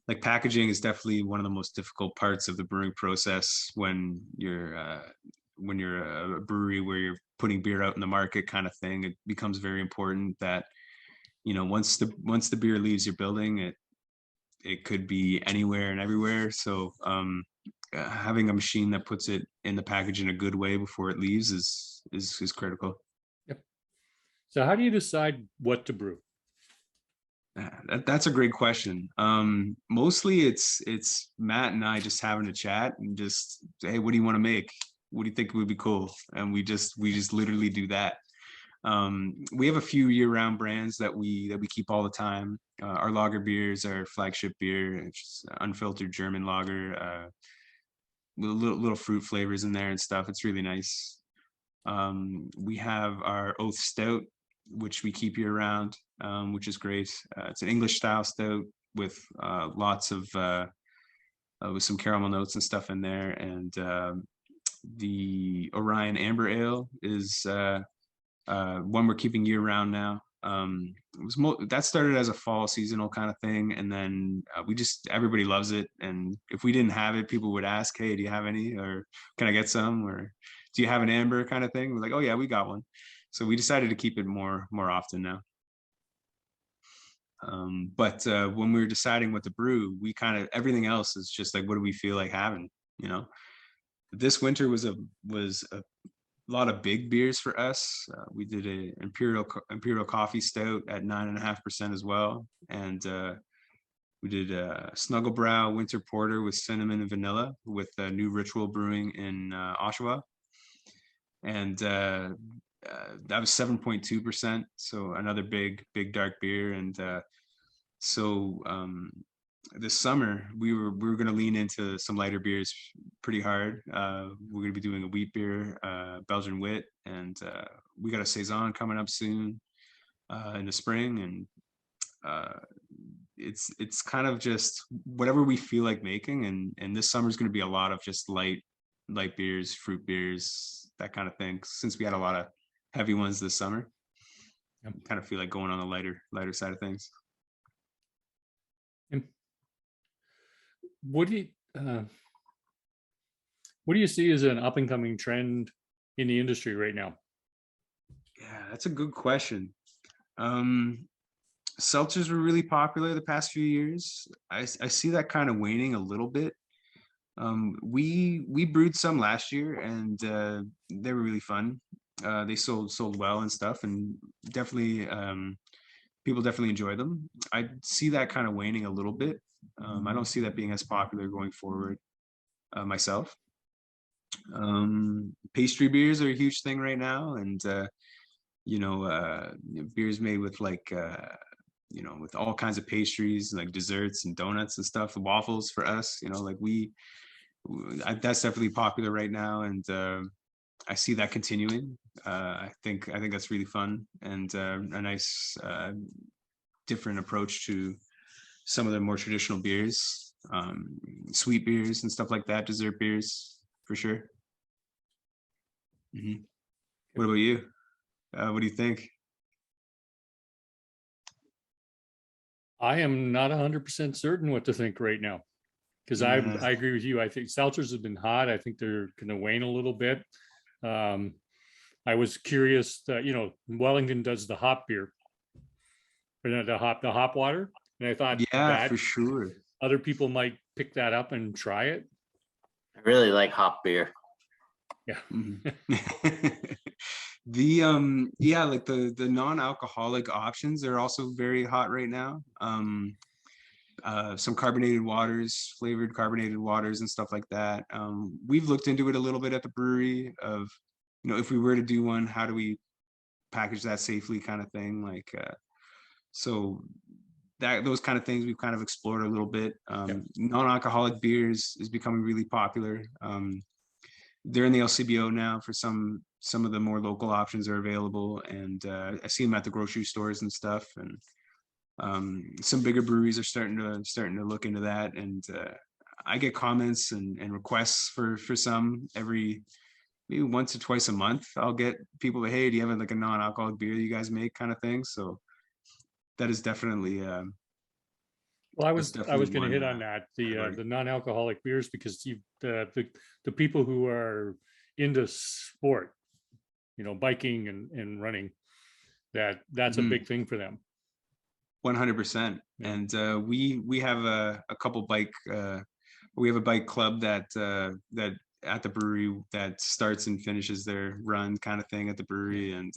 like packaging is definitely one of the most difficult parts of the brewing process when you're a brewery where you're putting beer out in the market kind of thing. It becomes very important that, you know, once the beer leaves your building, it could be anywhere and everywhere. So having a machine that puts it in the package in a good way before it leaves is critical.
Yep. So how do you decide what to brew?
That's a great question. Mostly it's Matt and I just having a chat and just, hey, what do you want to make? What do you think would be cool? And we just literally do that. We have a few year-round brands that we keep all the time. Our lager beers, our flagship beer, it's unfiltered German lager, with little fruit flavors in there and stuff. It's really nice. We have our Oath Stout, which we keep year round, which is great. It's an English style stout with lots of with some caramel notes and stuff in there. And the Orion Amber Ale is one we're keeping year round now. That started as a fall seasonal kind of thing, and then everybody loves it. And if we didn't have it, people would ask, "Hey, do you have any? Or can I get some? Or do you have an amber?" kind of thing. We're like, "Oh yeah, we got one." So we decided to keep it more often now. But when we were deciding what to brew, we kind of, everything else is just like, what do we feel like having? You know, this winter was a lot of big beers for us. We did a imperial coffee stout at 9.5% as well, and we did a Snugglebrow winter porter with cinnamon and vanilla with New Ritual Brewing in Oshawa, and that was 7.2%. So another big dark beer. And so this summer we were going to lean into some lighter beers pretty hard. We're going to be doing a wheat beer, Belgian wit, and we got a saison coming up soon in the spring. And it's kind of just whatever we feel like making. And this summer is going to be a lot of just light beers, fruit beers, that kind of thing. Since we had a lot of heavy ones this summer, I kind of feel like going on the lighter side of things.
What do you see as an up and coming trend in the industry right now?
Yeah, that's a good question. Seltzers were really popular the past few years. I see that kind of waning a little bit. We brewed some last year, and they were really fun. They sold well and stuff, and definitely people definitely enjoy them. I see that kind of waning a little bit. I don't see that being as popular going forward myself. Pastry beers are a huge thing right now, and beers made with like with all kinds of pastries, like desserts and donuts and stuff. The waffles for us, like that's definitely popular right now, and I see that continuing. I think that's really fun, and a nice different approach to some of the more traditional beers, sweet beers and stuff like that, dessert beers for sure. Mm-hmm. What about you? What do you think?
I am not 100% certain what to think right now, because I agree with you. I think seltzers have been hot. I think they're going to wane a little bit. I was curious that, Wellington does the hop beer, or the hop water, and I thought
that for sure
other people might pick that up and try it.
I really like hop beer.
Yeah.
Mm-hmm. Like the non-alcoholic options are also very hot right now. Some carbonated waters, flavored carbonated waters and stuff like that. We've looked into it a little bit at the brewery of, if we were to do one, how do we package that safely, kind of thing. Like, so those kind of things we've kind of explored a little bit. Non-alcoholic beers is becoming really popular. They're in the LCBO now. For some of the more local options are available, and I see them at the grocery stores and stuff. And some bigger breweries are starting to look into that. And I get comments and requests for some every maybe once or twice a month, I'll get people to, hey, do you have like a non-alcoholic beer you guys make kind of thing? So that is definitely
Well, I
that's
was
definitely
going to hit
one
on that,
priority.
the non-alcoholic beers, because the people who are into sport, biking and running, that's a
Mhm.
big thing for them.
100%.
Yeah.
And we have a couple bike we have a bike club that that at the brewery that starts and finishes their run kind of thing at the brewery. And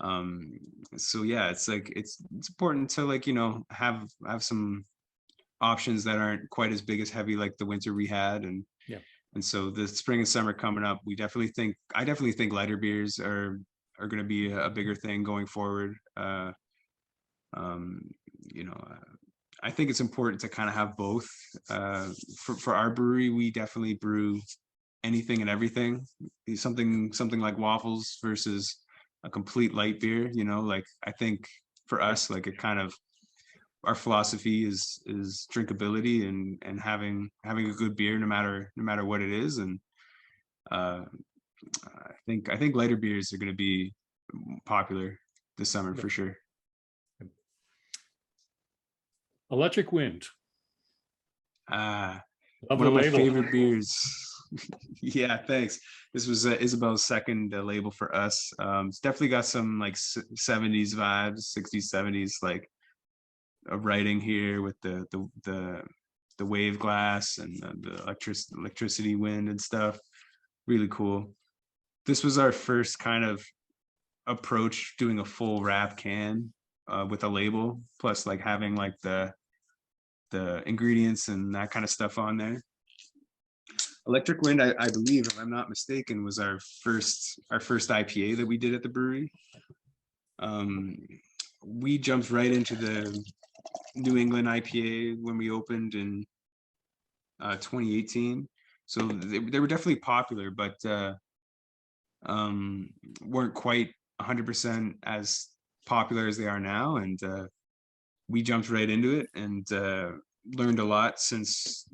um so yeah, it's like it's important to, like, have some options that aren't quite as big as heavy like the winter we had.
Yeah.
And so the spring and summer coming up, I definitely think lighter beers are going to be a bigger thing going forward. Um, I think it's important to kind of have both. For our brewery, we definitely brew anything and everything. Something like waffles versus a complete light beer. Like, I think for us, like, it kind of, our philosophy is drinkability and having a good beer no matter what it is. And uh, I think lighter beers are going to be popular this summer
Yeah.
for sure.
Electric Wind. Love
One
the
of my
label.
favorite beers. Yeah, thanks. This was Isabel's second label for us. It's definitely got some like 70s vibes, 60s, 70s, like a writing here with the wave glass and the electricity wind and stuff. Really cool. This was our first kind of approach doing a full wrap can with a label, plus like having like the ingredients and that kind of stuff on there. Electric Wind, I believe, if I'm not mistaken, was our first IPA that we did at the brewery. We jumped right into the New England IPA when we opened in 2018. So they were definitely popular, but weren't quite 100% as popular as they are now. And we jumped right into it and learned a lot since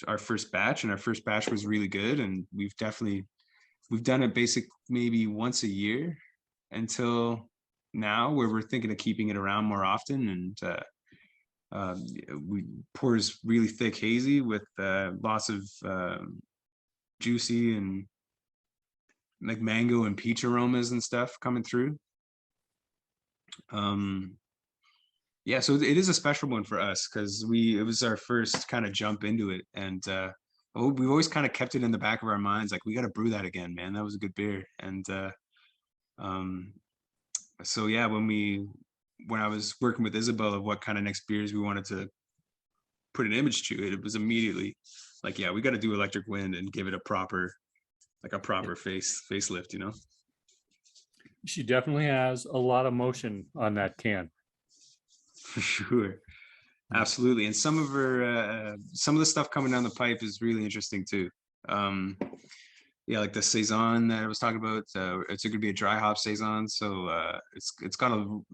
our first batch. And our first batch was really good. And we've done it maybe once a year until now, where we're thinking of keeping it around more often. And we pours really thick hazy with lots of juicy and like mango and peach aromas and stuff coming through. Yeah, so it is a special one for us because it was our first kind of jump into it. And we've always kind of kept it in the back of our minds, like, we got to brew that again, man. That was a good beer. And so yeah, when I was working with Isabel of what kind of next beers we wanted to put an image to it, it was immediately like, yeah, we got to do Electric Wind and give it a proper facelift.
She definitely has a lot of motion on that can.
For sure. Absolutely. And some of the stuff coming down the pipe is really interesting too. Yeah, like the saison that I was talking about, it's going to be a dry hop saison. So it's got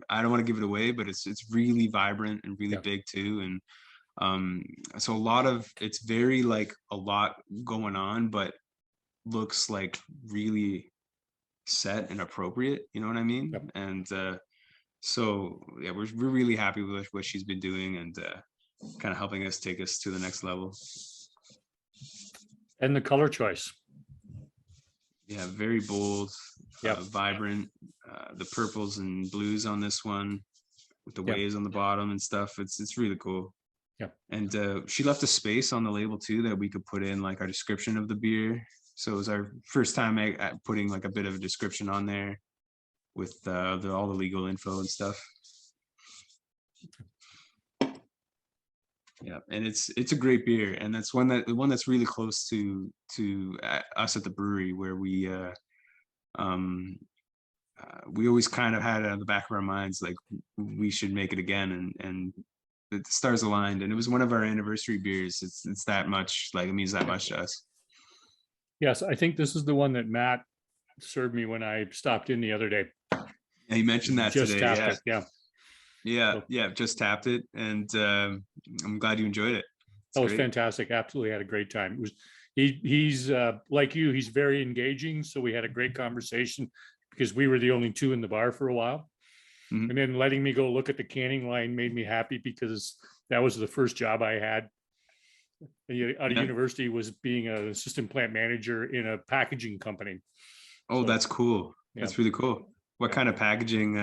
I don't want to give it away, but it's really vibrant and really big too. And so it's very like a lot going on, but looks like really set and appropriate. You know what I mean?
Yep.
And so yeah, we're really happy with what she's been doing and kind of helping us take us to the next level.
And the color choice.
Yeah, very bold, vibrant. The purples and blues on this one with the waves on the bottom and stuff. It's really cool.
Yeah.
And she left a space on the label too that we could put in like our description of the beer. So it was our first time putting like a bit of a description on there with all the legal info and stuff. Yeah, and it's a great beer, and that's one that's really close to us at the brewery, where we always kind of had it on the back of our minds, like, we should make it again, and the stars aligned, and it was one of our anniversary beers. It's that much, like, it means that much to us.
Yes, I think this is the one that Matt served me when I stopped in the other day.
Yeah, you mentioned that
Just
today.
tapped
Yeah.
it.
Yeah, just tapped it, and I'm glad you enjoyed it.
That was fantastic. Absolutely had a great time. He's like you, he's very engaging. So we had a great conversation because we were the only two in the bar for a while.
Mhm.
And then letting me go look at the canning line made me happy because that was the first job I had out of
Yeah.
university, was being an assistant plant manager in a packaging company.
Oh,
So,
that's cool.
yeah.
That's really cool. What
Yeah.
kind of packaging?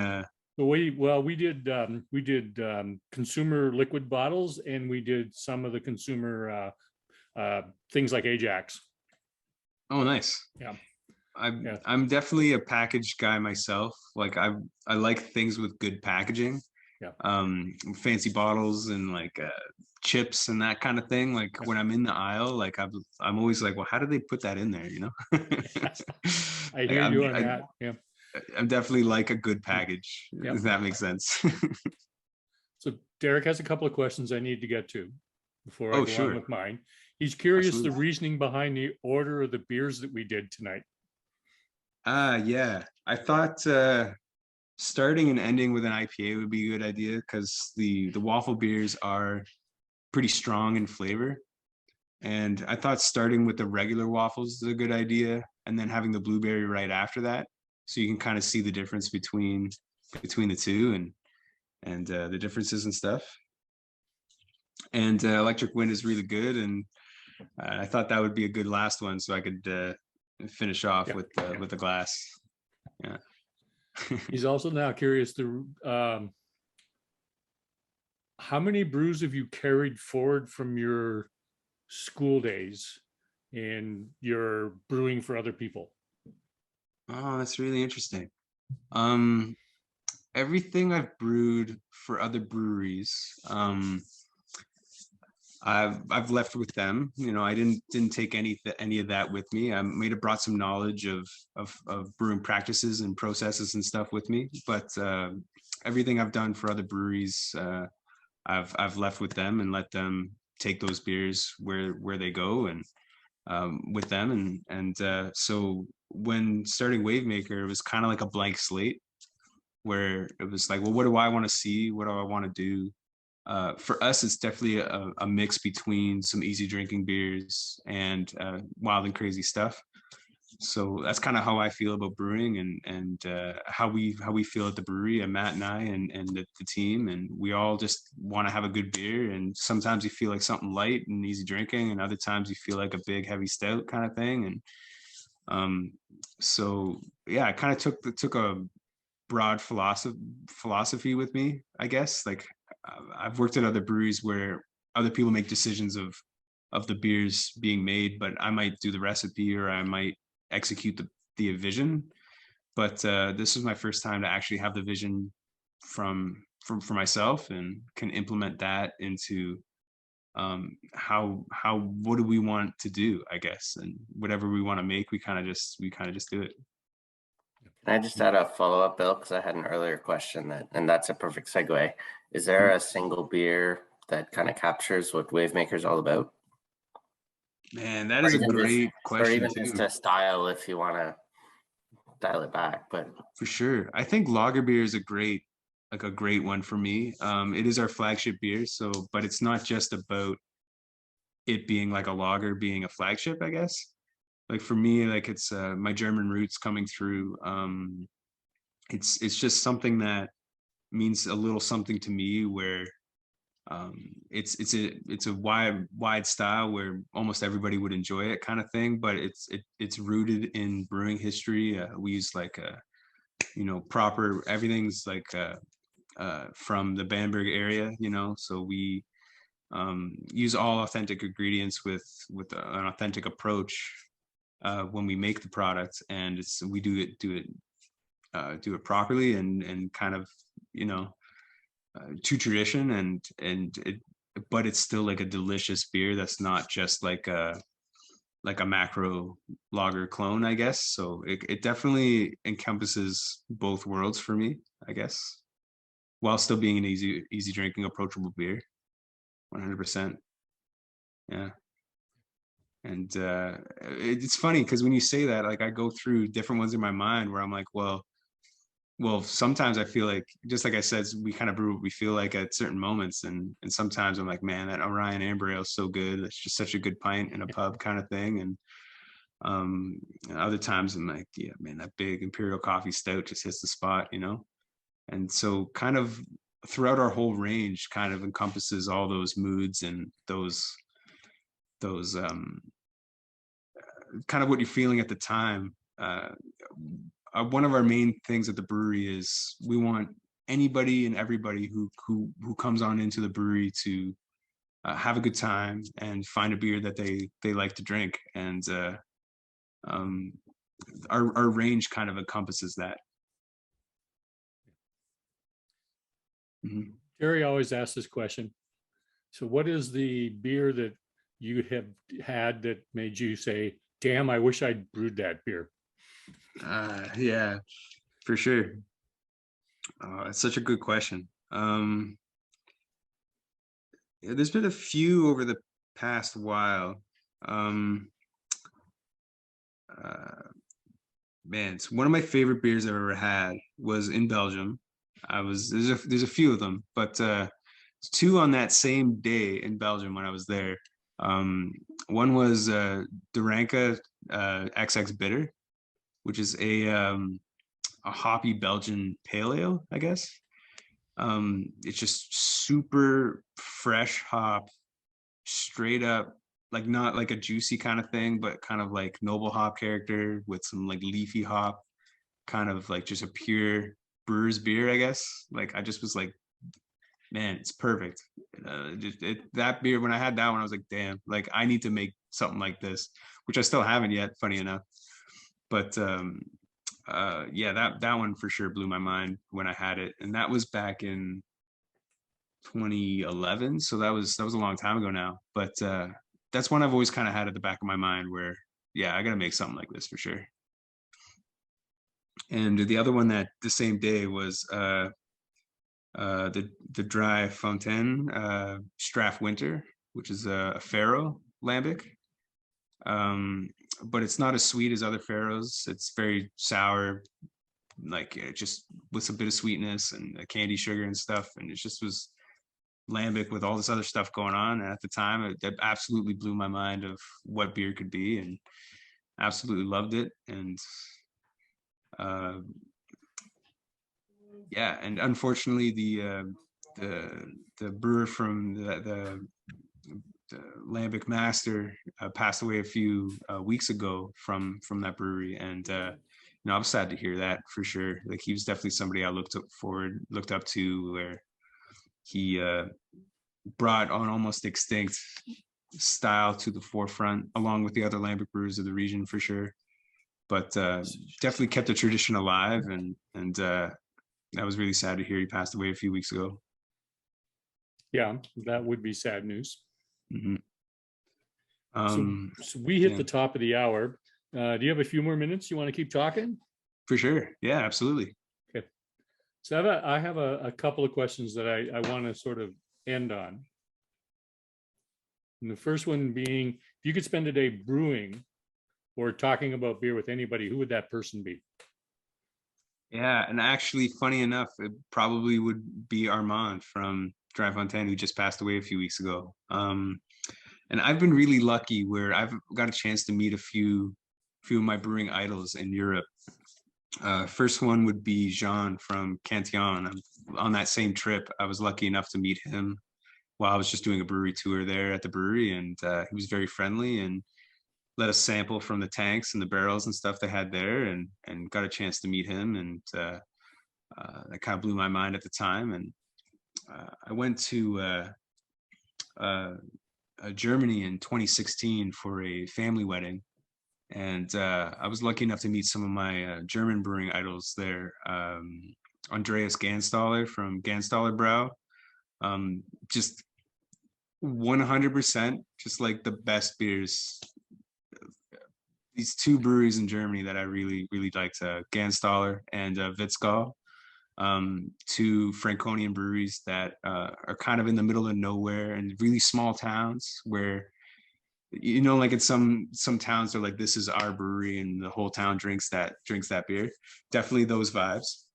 So we did consumer liquid bottles, and we did some of the consumer things like Ajax.
Oh, nice.
Yeah.
I'm
Yeah.
I'm definitely a packaged guy myself. Like I like things with good packaging.
Yeah.
Fancy bottles and like chips and that kind of thing. Like
Yeah.
when I'm in the aisle, like I'm always like, well, how did they put that in there? You know?
I hear you on that. Yeah.
I'm definitely like a good package.
Yeah.
If that makes sense.
So Derek has a couple of questions I need to get to before I
Oh,
go
sure.
on with mine. He's curious
Absolutely.
the reasoning behind the order of the beers that we did tonight.
Yeah. I thought starting and ending with an IPA would be a good idea because the waffle beers are pretty strong in flavor. And I thought starting with the regular waffles is a good idea, and then having the blueberry right after that, so you can kind of see the difference between the two and the differences and stuff. And Electric Wind is really good, and I thought that would be a good last one, so I could finish off
Yeah.
with the glass. Yeah.
He's also now curious how many brews have you carried forward from your school days and your brewing for other people?
Oh, that's really interesting. Everything I've brewed for other breweries, I've left with them. You know, I didn't take any of that with me. I might have brought some knowledge of brewing practices and processes and stuff with me, but everything I've done for other breweries, I've left with them and let them take those beers where they go and with them. And so when starting Wavemaker, it was kind of like a blank slate where it was like, well, what do I want to see? What do I want to do? For us, it's definitely a mix between some easy drinking beers and wild and crazy stuff. So that's kind of how I feel about brewing and how we feel at the brewery, and Matt and I and the team, and we all just want to have a good beer. And sometimes you feel like something light and easy drinking, and other times you feel like a big heavy stout kind of thing. And so yeah, I kind of took a broad philosophy with me, I guess. Like I've worked at other breweries where other people make decisions of the beers being made, but I might do the recipe or I might execute the vision. But this was my first time to actually have the vision for myself and can implement that into how what do we want to do, I guess, and whatever we want to make, we kind of just do it.
Can I just add a follow-up, Bill? Because I had an earlier question and that's a perfect segue. Is there a single beer that kind of captures what Wavemaker is all about?
Man, that is a great question.
Or even just a style if you want to dial it back. But
for sure, I think lager beer is a great one for me. It is our flagship beer, so but it's not just about it being like a lager being a flagship, I guess. Like for me, like it's my German roots coming through. It's just something that means a little something to me, where it's a wide style where almost everybody would enjoy it, kind of thing. But it's rooted in brewing history. We use like proper, everything's like from the Bamberg area, so we use all authentic ingredients with an authentic approach when we make the product, and we do it properly and kind of to tradition, and it, but it's still like a delicious beer that's not just like a macro lager clone, I guess. So it definitely encompasses both worlds for me, I guess, while still being an easy drinking, approachable beer. 100%. Yeah. And it's funny because when you say that, like I go through different ones in my mind where I'm like, well, well, sometimes I feel like, just like I said, we kind of brew what we feel like at certain moments, and sometimes I'm like, man, that Orion Amber Ale is so good. It's just such a good pint in a pub kind of thing. And other times I'm like, yeah, man, that big Imperial Coffee Stout just hits the spot, you know. And so, kind of throughout our whole range, kind of encompasses all those moods and those kind of what you're feeling at the time. One of our main things at the brewery is we want anybody and everybody who comes on into the brewery to have a good time and find a beer that they like to drink. And our range kind of encompasses that. Mm-hmm.
Jerry always asks this question. So what is the beer that you have had that made you say, damn, I wish I'd brewed that beer?
Yeah, for sure. It's such a good question. There's been a few over the past while. Man, it's one of my favorite beers I've ever had was in Belgium. There's a few of them, but two on that same day in Belgium when I was there. One was Duranca XX Bitter, which is a hoppy Belgian pale ale, I guess. It's just super fresh hop, straight up, like not like a juicy kind of thing, but kind of like noble hop character with some like leafy hop, kind of like just a pure brewer's beer, I guess. Like I just was like, man, it's perfect. That beer, when I had that one, I was like, damn, like I need to make something like this, which I still haven't yet, funny enough. But yeah, that one for sure blew my mind when I had it, and that was back in 2011. So that was a long time ago now. But that's one I've always kind of had at the back of my mind where, yeah, I gotta make something like this for sure. And the other one that the same day was the Dry Fontaine Straff Winter, which is a Faro lambic. But it's not as sweet as other Faros. It's very sour, like just with a bit of sweetness and candy sugar and stuff. And it just was lambic with all this other stuff going on. And at the time, it absolutely blew my mind of what beer could be, and absolutely loved it. And yeah, and unfortunately, the brewer from the lambic master passed away a few weeks ago from that brewery, and you know, I'm sad to hear that for sure. Like he was definitely somebody I looked up to, where he brought an almost extinct style to the forefront, along with the other lambic brewers of the region for sure. But definitely kept the tradition alive, and that was really sad to hear he passed away a few weeks ago.
Yeah, that would be sad news.
Mm-hmm.
So we hit
yeah.
the top of the hour. Do you have a few more minutes? You want to keep talking?
For sure. Yeah, absolutely.
Okay. So I have a couple of questions that I want to sort of end on. And the first one being, if you could spend a day brewing or talking about beer with anybody, who would that person be?
Yeah, and actually, funny enough, it probably would be Armand from Dry Fontaine, who just passed away a few weeks ago. And I've been really lucky where I've got a chance to meet a few of my brewing idols in Europe. First one would be Jean from Cantillon. On that same trip, I was lucky enough to meet him while I was just doing a brewery tour there at the brewery, and he was very friendly and let us sample from the tanks and the barrels and stuff they had there, and got a chance to meet him, and that kind of blew my mind at the time. And I went to Germany in 2016 for a family wedding, and I was lucky enough to meet some of my German brewing idols there. Andreas Ganstaller from Ganstaller Brau, just 100% just like the best beers. These two breweries in Germany that I really liked, Ganstaller and Witzgau, two Franconian breweries that are kind of in the middle of nowhere and really small towns where, you know, like in some towns they're like, this is our brewery and the whole town drinks that beer. Definitely those vibes.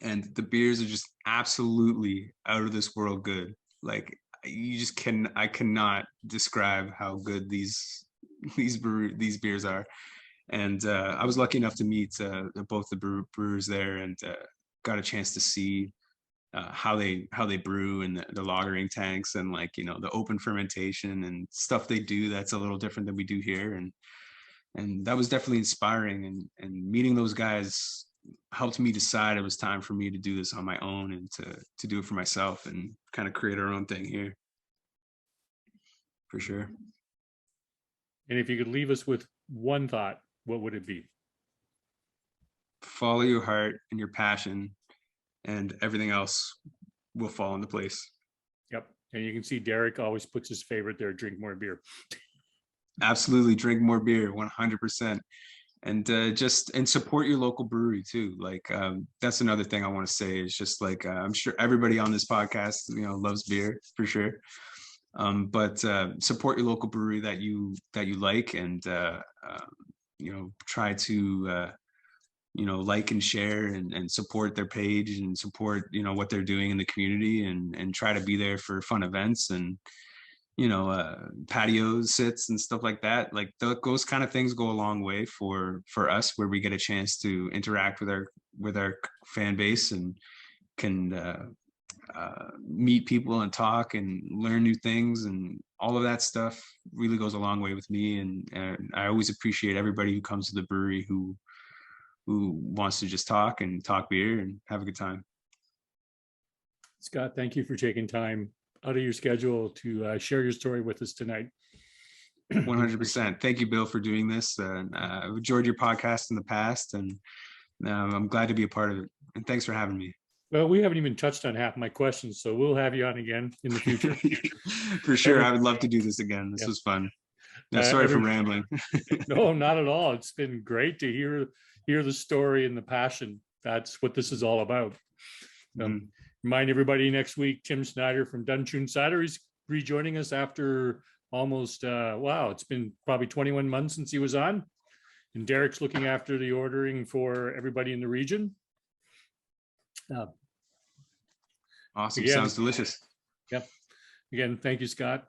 and the beers are just absolutely out of this world good. Like I cannot describe how good these beers are. And I was lucky enough to meet both the brewers there, and got a chance to see how they brew in the lagering tanks, and like, you know, the open fermentation and stuff they do that's a little different than we do here. And that was definitely inspiring, and meeting those guys helped me decide it was time for me to do this on my own, and to do it for myself and kind of create our own thing here, for sure.
And if you could leave us with one thought, what would it be?
Follow your heart and your passion, and everything else will fall into place.
Yep. And you can see Derek always puts his favorite there, drink more beer.
Absolutely, drink more beer, 100%. And and support your local brewery too. Like that's another thing I want to say, is just like I'm sure everybody on this podcast, you know, loves beer for sure. But support your local brewery that you like, and you know, try to you know, like and share, and support their page, and support, you know, what they're doing in the community, and try to be there for fun events, and, you know, patios, sits, and stuff like that. Like those kind of things go a long way for us, where we get a chance to interact with our fan base, and can meet people and talk and learn new things, and all of that stuff really goes a long way with me. And I always appreciate everybody who comes to the brewery who wants to just talk beer and have a good time.
Scott, thank you for taking time out of your schedule to share your story with us tonight.
100%. Thank you, Bill, for doing this. I've enjoyed your podcast in the past, and I'm glad to be a part of it. And thanks for having me.
Well, we haven't even touched on half my questions, so we'll have you on again in the future.
For sure. I would love to do this again. This was fun. No, sorry for rambling.
No, not at all. It's been great to hear the story and the passion. That's what this is all about. Remind everybody, next week, Tim Snyder from Dunchun Cider is rejoining us after almost, it's been probably 21 months since he was on. And Derek's looking after the ordering for everybody in the region.
Awesome.
Again,
sounds delicious.
Yep. Again, thank you, Scott.